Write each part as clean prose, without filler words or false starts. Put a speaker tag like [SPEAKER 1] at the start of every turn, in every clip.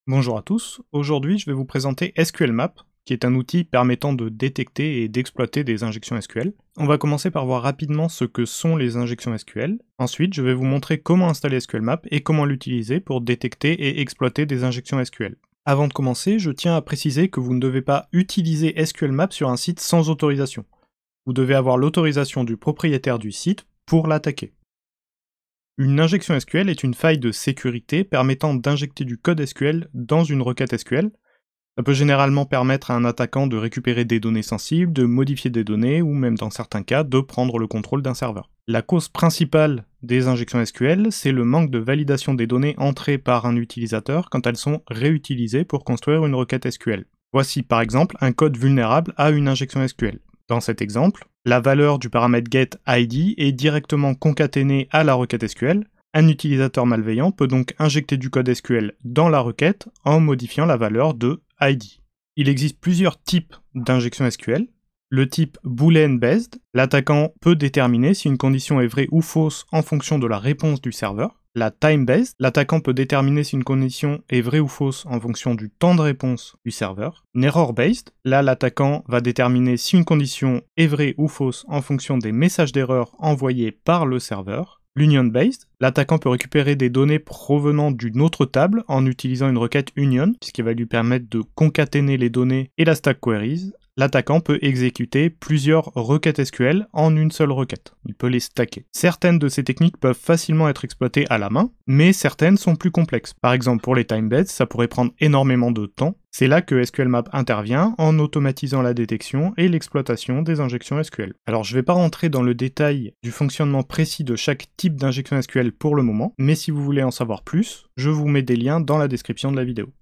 [SPEAKER 1] Bonjour à tous, aujourd'hui je vais vous présenter SQLmap, qui est un outil permettant de détecter et d'exploiter des injections SQL. On va commencer par voir rapidement ce que sont les injections SQL. Ensuite, je vais vous montrer comment installer SQLmap et comment l'utiliser pour détecter et exploiter des injections SQL. Avant de commencer, je tiens à préciser que vous ne devez pas utiliser SQLmap sur un site sans autorisation. Vous devez avoir l'autorisation du propriétaire du site pour l'attaquer. Une injection SQL est une faille de sécurité permettant d'injecter du code SQL dans une requête SQL. Ça peut généralement permettre à un attaquant de récupérer des données sensibles, de modifier des données, ou même dans certains cas, de prendre le contrôle d'un serveur. La cause principale des injections SQL, c'est le manque de validation des données entrées par un utilisateur quand elles sont réutilisées pour construire une requête SQL. Voici par exemple un code vulnérable à une injection SQL. Dans cet exemple, la valeur du paramètre getID est directement concaténée à la requête SQL. Un utilisateur malveillant peut donc injecter du code SQL dans la requête en modifiant la valeur de ID. Il existe plusieurs types d'injection SQL. Le type Boolean Based, l'attaquant peut déterminer si une condition est vraie ou fausse en fonction de la réponse du serveur. La Time Based, l'attaquant peut déterminer si une condition est vraie ou fausse en fonction du temps de réponse du serveur. Une Error Based, là l'attaquant va déterminer si une condition est vraie ou fausse en fonction des messages d'erreur envoyés par le serveur. L'Union Based, l'attaquant peut récupérer des données provenant d'une autre table en utilisant une requête Union, ce qui va lui permettre de concaténer les données et la stack queries. L'attaquant peut exécuter plusieurs requêtes SQL en une seule requête. Il peut les stacker. Certaines de ces techniques peuvent facilement être exploitées à la main, mais certaines sont plus complexes. Par exemple, pour les time-based, ça pourrait prendre énormément de temps. C'est là que SQLmap intervient en automatisant la détection et l'exploitation des injections SQL. Alors je ne vais pas rentrer dans le détail du fonctionnement précis de chaque type d'injection SQL pour le moment, mais si vous voulez en savoir plus, je vous mets des liens dans la description de la vidéo.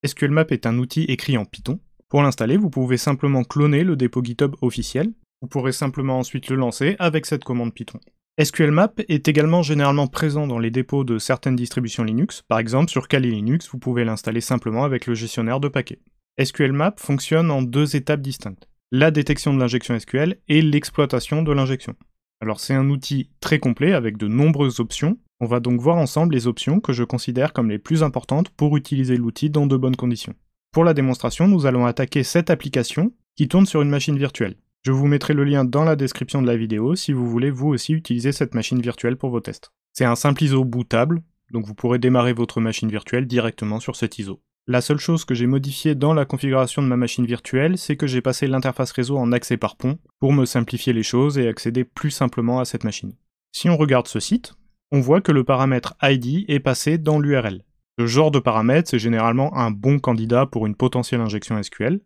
[SPEAKER 1] SQLmap est un outil écrit en Python. Pour l'installer, vous pouvez simplement cloner le dépôt GitHub officiel. Vous pourrez simplement ensuite le lancer avec cette commande Python. SQLmap est également généralement présent dans les dépôts de certaines distributions Linux. Par exemple, sur Kali Linux, vous pouvez l'installer simplement avec le gestionnaire de paquets. SQLmap fonctionne en deux étapes distinctes. La détection de l'injection SQL et l'exploitation de l'injection. Alors c'est un outil très complet avec de nombreuses options. On va donc voir ensemble les options que je considère comme les plus importantes pour utiliser l'outil dans de bonnes conditions. Pour la démonstration, nous allons attaquer cette application qui tourne sur une machine virtuelle. Je vous mettrai le lien dans la description de la vidéo si vous voulez vous aussi utiliser cette machine virtuelle pour vos tests. C'est un simple ISO bootable, donc vous pourrez démarrer votre machine virtuelle directement sur cet ISO. La seule chose que j'ai modifiée dans la configuration de ma machine virtuelle, c'est que j'ai passé l'interface réseau en accès par pont pour me simplifier les choses et accéder plus simplement à cette machine. Si on regarde ce site, on voit que le paramètre ID est passé dans l'URL. Ce genre de paramètre, c'est généralement un bon candidat pour une potentielle injection SQL.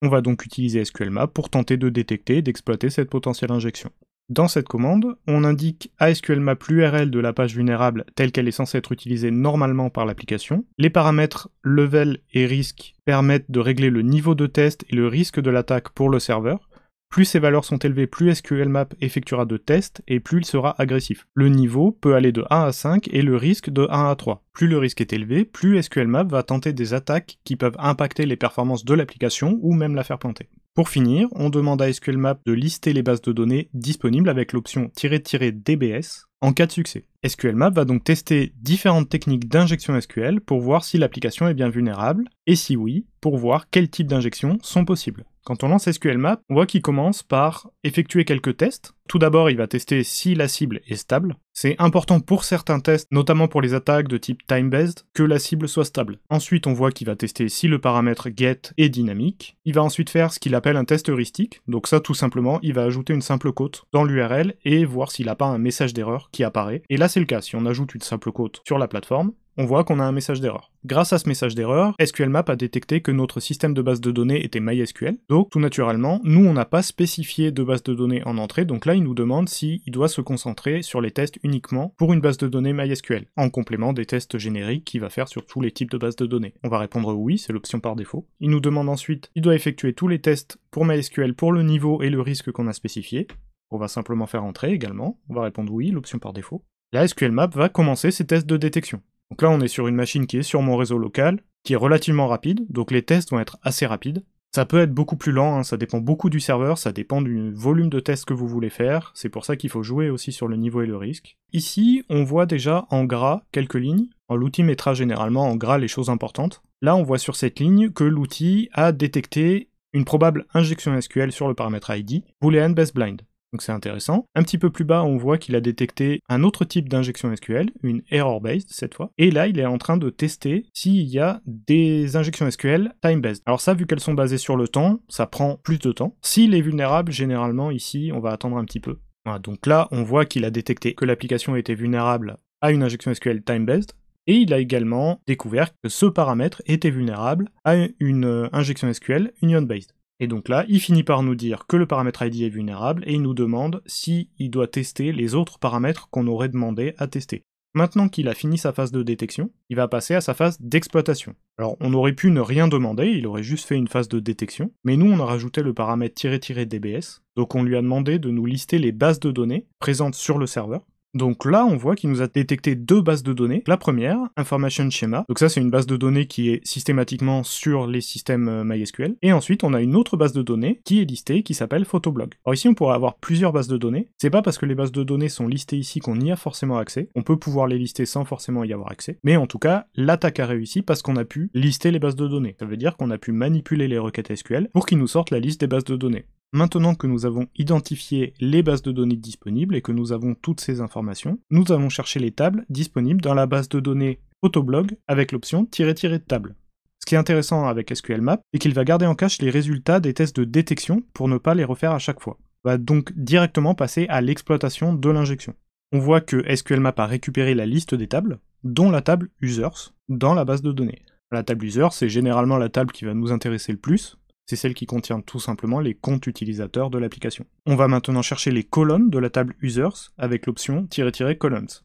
[SPEAKER 1] On va donc utiliser SQLmap pour tenter de détecter et d'exploiter cette potentielle injection. Dans cette commande, on indique à SQLmap l'URL de la page vulnérable telle qu'elle est censée être utilisée normalement par l'application. Les paramètres level et risque permettent de régler le niveau de test et le risque de l'attaque pour le serveur. Plus ces valeurs sont élevées, plus SQLmap effectuera de tests et plus il sera agressif. Le niveau peut aller de 1 à 5 et le risque de 1 à 3. Plus le risque est élevé, plus SQLmap va tenter des attaques qui peuvent impacter les performances de l'application ou même la faire planter. Pour finir, on demande à SQLmap de lister les bases de données disponibles avec l'option "-dbs" en cas de succès. SQLmap va donc tester différentes techniques d'injection SQL pour voir si l'application est bien vulnérable, et si oui, pour voir quel type d'injection sont possibles. Quand on lance SQLmap, on voit qu'il commence par effectuer quelques tests. Tout d'abord, il va tester si la cible est stable. C'est important pour certains tests, notamment pour les attaques de type time-based, que la cible soit stable. Ensuite, on voit qu'il va tester si le paramètre get est dynamique. Il va ensuite faire ce qu'il appelle un test heuristique. Donc ça, tout simplement, il va ajouter une simple quote dans l'URL et voir s'il n'a pas un message d'erreur qui apparaît. Et là, c'est le cas. Si on ajoute une simple quote sur la plateforme, on voit qu'on a un message d'erreur. Grâce à ce message d'erreur, SQLmap a détecté que notre système de base de données était MySQL. Donc, tout naturellement, nous, on n'a pas spécifié de base de données en entrée, donc là, il nous demande s'il doit se concentrer sur les tests uniquement pour une base de données MySQL, en complément des tests génériques qu'il va faire sur tous les types de bases de données. On va répondre oui, c'est l'option par défaut. Il nous demande ensuite, il doit effectuer tous les tests pour MySQL pour le niveau et le risque qu'on a spécifié. On va simplement faire entrer également. On va répondre oui, l'option par défaut. Là, SQLmap va commencer ses tests de détection. Donc là, on est sur une machine qui est sur mon réseau local, qui est relativement rapide, donc les tests vont être assez rapides. Ça peut être beaucoup plus lent, hein, ça dépend beaucoup du serveur, ça dépend du volume de tests que vous voulez faire, c'est pour ça qu'il faut jouer aussi sur le niveau et le risque. Ici, on voit déjà en gras quelques lignes. L'outil mettra généralement en gras les choses importantes. Là, on voit sur cette ligne que l'outil a détecté une probable injection SQL sur le paramètre ID, boolean best blind. Donc c'est intéressant. Un petit peu plus bas, on voit qu'il a détecté un autre type d'injection SQL, une error-based cette fois. Et là, il est en train de tester s'il y a des injections SQL time-based. Alors ça, vu qu'elles sont basées sur le temps, ça prend plus de temps. S'il est vulnérable, généralement ici, on va attendre un petit peu. Voilà, donc là, on voit qu'il a détecté que l'application était vulnérable à une injection SQL time-based. Et il a également découvert que ce paramètre était vulnérable à une injection SQL union-based. Et donc là, il finit par nous dire que le paramètre ID est vulnérable et il nous demande s'il doit tester les autres paramètres qu'on aurait demandé à tester. Maintenant qu'il a fini sa phase de détection, il va passer à sa phase d'exploitation. Alors on aurait pu ne rien demander, il aurait juste fait une phase de détection, mais nous on a rajouté le paramètre "-dbs", donc on lui a demandé de nous lister les bases de données présentes sur le serveur. Donc là, on voit qu'il nous a détecté deux bases de données. La première, Information Schema. Donc ça, c'est une base de données qui est systématiquement sur les systèmes MySQL. Et ensuite, on a une autre base de données qui est listée, qui s'appelle Photoblog. Alors ici, on pourrait avoir plusieurs bases de données. C'est pas parce que les bases de données sont listées ici qu'on y a forcément accès. On peut pouvoir les lister sans forcément y avoir accès. Mais en tout cas, l'attaque a réussi parce qu'on a pu lister les bases de données. Ça veut dire qu'on a pu manipuler les requêtes SQL pour qu'ils nous sortent la liste des bases de données. Maintenant que nous avons identifié les bases de données disponibles et que nous avons toutes ces informations, nous allons chercher les tables disponibles dans la base de données Photoblog avec l'option "" table. Ce qui est intéressant avec SQLmap, c'est qu'il va garder en cache les résultats des tests de détection pour ne pas les refaire à chaque fois. On va donc directement passer à l'exploitation de l'injection. On voit que SQLmap a récupéré la liste des tables, dont la table users, dans la base de données. La table users, c'est généralement la table qui va nous intéresser le plus. C'est celle qui contient tout simplement les comptes utilisateurs de l'application. On va maintenant chercher les colonnes de la table users avec l'option "" columns.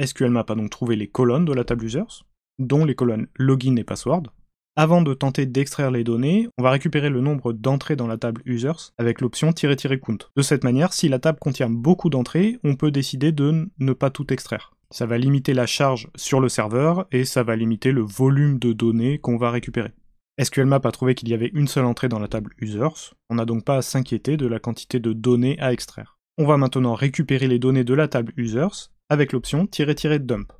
[SPEAKER 1] SQLmap a donc trouvé les colonnes de la table users, dont les colonnes login et password. Avant de tenter d'extraire les données, on va récupérer le nombre d'entrées dans la table users avec l'option "count". De cette manière, si la table contient beaucoup d'entrées, on peut décider de ne pas tout extraire. Ça va limiter la charge sur le serveur et ça va limiter le volume de données qu'on va récupérer. SQLmap a trouvé qu'il y avait une seule entrée dans la table users, on n'a donc pas à s'inquiéter de la quantité de données à extraire. On va maintenant récupérer les données de la table users avec l'option "dump".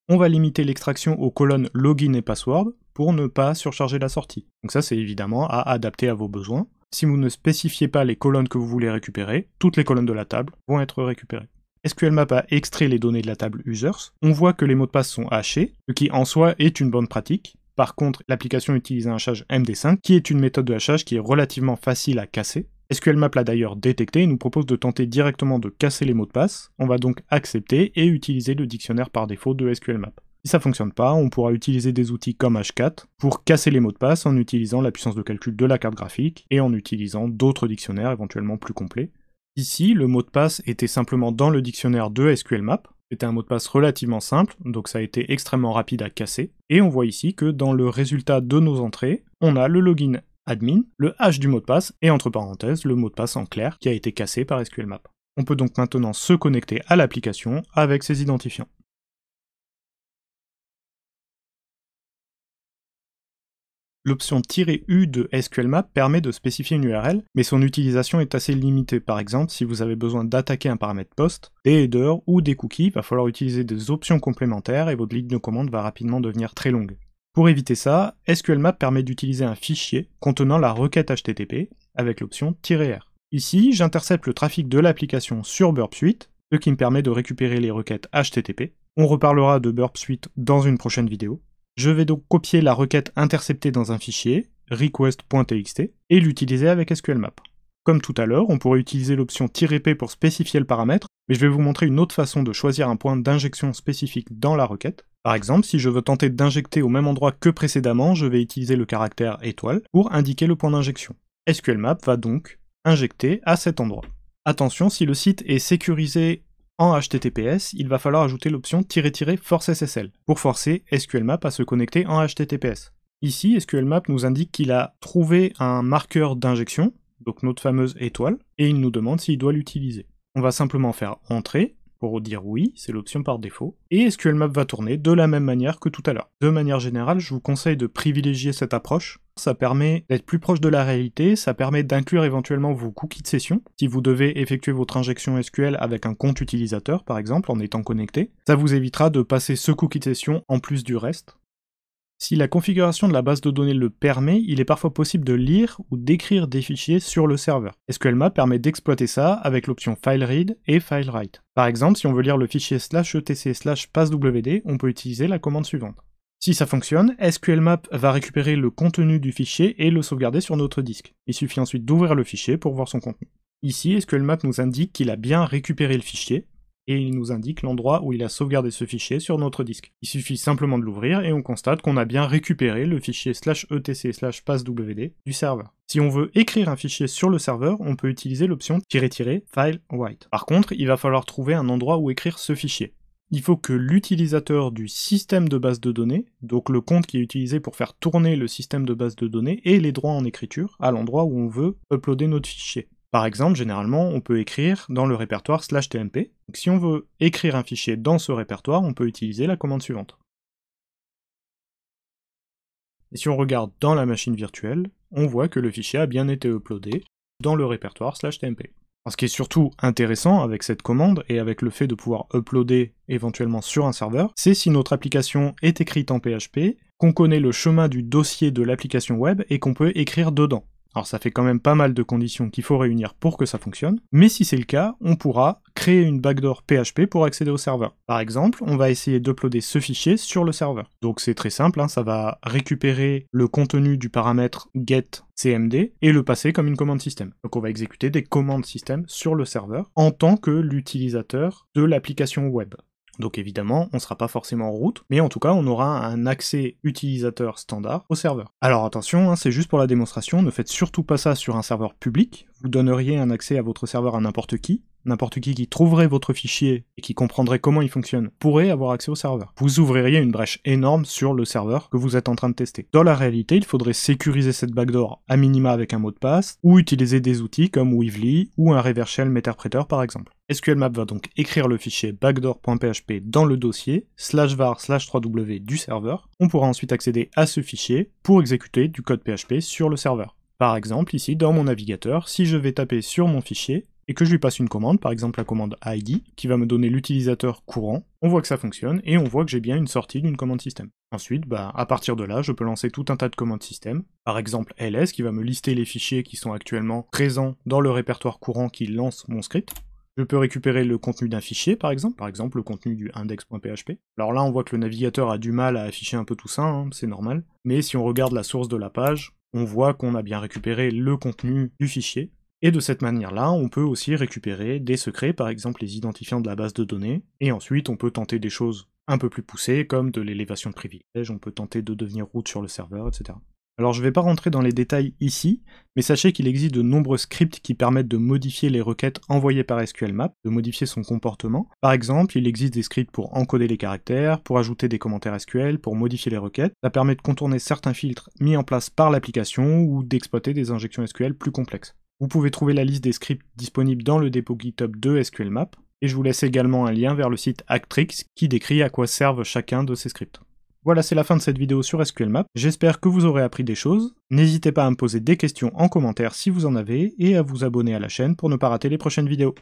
[SPEAKER 1] On va limiter l'extraction aux colonnes login et password pour ne pas surcharger la sortie. Donc ça c'est évidemment à adapter à vos besoins. Si vous ne spécifiez pas les colonnes que vous voulez récupérer, toutes les colonnes de la table vont être récupérées. SQLmap a extrait les données de la table users, on voit que les mots de passe sont hachés, ce qui en soi est une bonne pratique. Par contre, l'application utilise un hachage MD5, qui est une méthode de hachage qui est relativement facile à casser. SQLmap l'a d'ailleurs détecté et nous propose de tenter directement de casser les mots de passe. On va donc accepter et utiliser le dictionnaire par défaut de SQLmap. Si ça ne fonctionne pas, on pourra utiliser des outils comme Hashcat pour casser les mots de passe en utilisant la puissance de calcul de la carte graphique et en utilisant d'autres dictionnaires éventuellement plus complets. Ici, le mot de passe était simplement dans le dictionnaire de SQLmap. C'était un mot de passe relativement simple, donc ça a été extrêmement rapide à casser. Et on voit ici que dans le résultat de nos entrées, on a le login admin, le hash du mot de passe, et entre parenthèses, le mot de passe en clair qui a été cassé par SQLmap. On peut donc maintenant se connecter à l'application avec ses identifiants. L'option "-u" de SQLmap permet de spécifier une URL, mais son utilisation est assez limitée. Par exemple, si vous avez besoin d'attaquer un paramètre post, des headers ou des cookies, il va falloir utiliser des options complémentaires et votre ligne de commande va rapidement devenir très longue. Pour éviter ça, SQLmap permet d'utiliser un fichier contenant la requête HTTP avec l'option "-r". Ici, j'intercepte le trafic de l'application sur Burp Suite, ce qui me permet de récupérer les requêtes HTTP. On reparlera de Burp Suite dans une prochaine vidéo. Je vais donc copier la requête interceptée dans un fichier, request.txt, et l'utiliser avec SQLmap. Comme tout à l'heure, on pourrait utiliser l'option "-p" pour spécifier le paramètre, mais je vais vous montrer une autre façon de choisir un point d'injection spécifique dans la requête. Par exemple, si je veux tenter d'injecter au même endroit que précédemment, je vais utiliser le caractère étoile pour indiquer le point d'injection. SQLmap va donc injecter à cet endroit. Attention, si le site est sécurisé en HTTPS, il va falloir ajouter l'option "-force SSL pour forcer SQLmap à se connecter en HTTPS. Ici, SQLmap nous indique qu'il a trouvé un marqueur d'injection, donc notre fameuse étoile, et il nous demande s'il doit l'utiliser. On va simplement faire entrer pour dire oui, c'est l'option par défaut, et SQLmap va tourner de la même manière que tout à l'heure. De manière générale, je vous conseille de privilégier cette approche. Ça permet d'être plus proche de la réalité, ça permet d'inclure éventuellement vos cookies de session. Si vous devez effectuer votre injection SQL avec un compte utilisateur, par exemple, en étant connecté, ça vous évitera de passer ce cookie de session en plus du reste. Si la configuration de la base de données le permet, il est parfois possible de lire ou d'écrire des fichiers sur le serveur. SQLmap permet d'exploiter ça avec l'option FileRead et FileWrite. Par exemple, si on veut lire le fichier /etc/passwd, on peut utiliser la commande suivante. Si ça fonctionne, SQLmap va récupérer le contenu du fichier et le sauvegarder sur notre disque. Il suffit ensuite d'ouvrir le fichier pour voir son contenu. Ici, SQLmap nous indique qu'il a bien récupéré le fichier, et il nous indique l'endroit où il a sauvegardé ce fichier sur notre disque. Il suffit simplement de l'ouvrir et on constate qu'on a bien récupéré le fichier /etc/passwd du serveur. Si on veut écrire un fichier sur le serveur, on peut utiliser l'option --FileWrite. Par contre, il va falloir trouver un endroit où écrire ce fichier. Il faut que l'utilisateur du système de base de données, donc le compte qui est utilisé pour faire tourner le système de base de données, ait les droits en écriture à l'endroit où on veut uploader notre fichier. Par exemple, généralement, on peut écrire dans le répertoire /tmp. Donc, si on veut écrire un fichier dans ce répertoire, on peut utiliser la commande suivante. Et si on regarde dans la machine virtuelle, on voit que le fichier a bien été uploadé dans le répertoire /tmp. Alors, ce qui est surtout intéressant avec cette commande et avec le fait de pouvoir uploader éventuellement sur un serveur, c'est si notre application est écrite en PHP, qu'on connaît le chemin du dossier de l'application web et qu'on peut écrire dedans. Alors ça fait quand même pas mal de conditions qu'il faut réunir pour que ça fonctionne, mais si c'est le cas, on pourra créer une backdoor PHP pour accéder au serveur. Par exemple, on va essayer d'uploader ce fichier sur le serveur. Donc c'est très simple, hein, ça va récupérer le contenu du paramètre getCMD et le passer comme une commande système. Donc on va exécuter des commandes système sur le serveur en tant que l'utilisateur de l'application web. Donc évidemment, on ne sera pas forcément en route, mais en tout cas, on aura un accès utilisateur standard au serveur. Alors attention, hein, c'est juste pour la démonstration, ne faites surtout pas ça sur un serveur public, vous donneriez un accès à votre serveur à n'importe qui trouverait votre fichier et qui comprendrait comment il fonctionne pourrait avoir accès au serveur. Vous ouvririez une brèche énorme sur le serveur que vous êtes en train de tester. Dans la réalité, il faudrait sécuriser cette backdoor à minima avec un mot de passe, ou utiliser des outils comme Weavly ou un reverse shell Meterpreter par exemple. SQLmap va donc écrire le fichier backdoor.php dans le dossier /var/3w du serveur. On pourra ensuite accéder à ce fichier pour exécuter du code PHP sur le serveur. Par exemple, ici, dans mon navigateur, si je vais taper sur mon fichier, et que je lui passe une commande, par exemple la commande id, qui va me donner l'utilisateur courant, on voit que ça fonctionne, et on voit que j'ai bien une sortie d'une commande système. Ensuite, à partir de là, je peux lancer tout un tas de commandes système, par exemple ls, qui va me lister les fichiers qui sont actuellement présents dans le répertoire courant qui lance mon script. Je peux récupérer le contenu d'un fichier, par exemple le contenu du index.php. Alors là, on voit que le navigateur a du mal à afficher un peu tout ça, hein, c'est normal, mais si on regarde la source de la page, on voit qu'on a bien récupéré le contenu du fichier, et de cette manière-là, on peut aussi récupérer des secrets, par exemple les identifiants de la base de données, et ensuite on peut tenter des choses un peu plus poussées, comme de l'élévation de privilèges, on peut tenter de devenir root sur le serveur, etc. Alors je ne vais pas rentrer dans les détails ici, mais sachez qu'il existe de nombreux scripts qui permettent de modifier les requêtes envoyées par SQLmap, de modifier son comportement. Par exemple, il existe des scripts pour encoder les caractères, pour ajouter des commentaires SQL, pour modifier les requêtes. Ça permet de contourner certains filtres mis en place par l'application ou d'exploiter des injections SQL plus complexes. Vous pouvez trouver la liste des scripts disponibles dans le dépôt GitHub de SQLmap, et je vous laisse également un lien vers le site Actrix qui décrit à quoi servent chacun de ces scripts. Voilà, c'est la fin de cette vidéo sur SQLmap. J'espère que vous aurez appris des choses. N'hésitez pas à me poser des questions en commentaire si vous en avez, et à vous abonner à la chaîne pour ne pas rater les prochaines vidéos.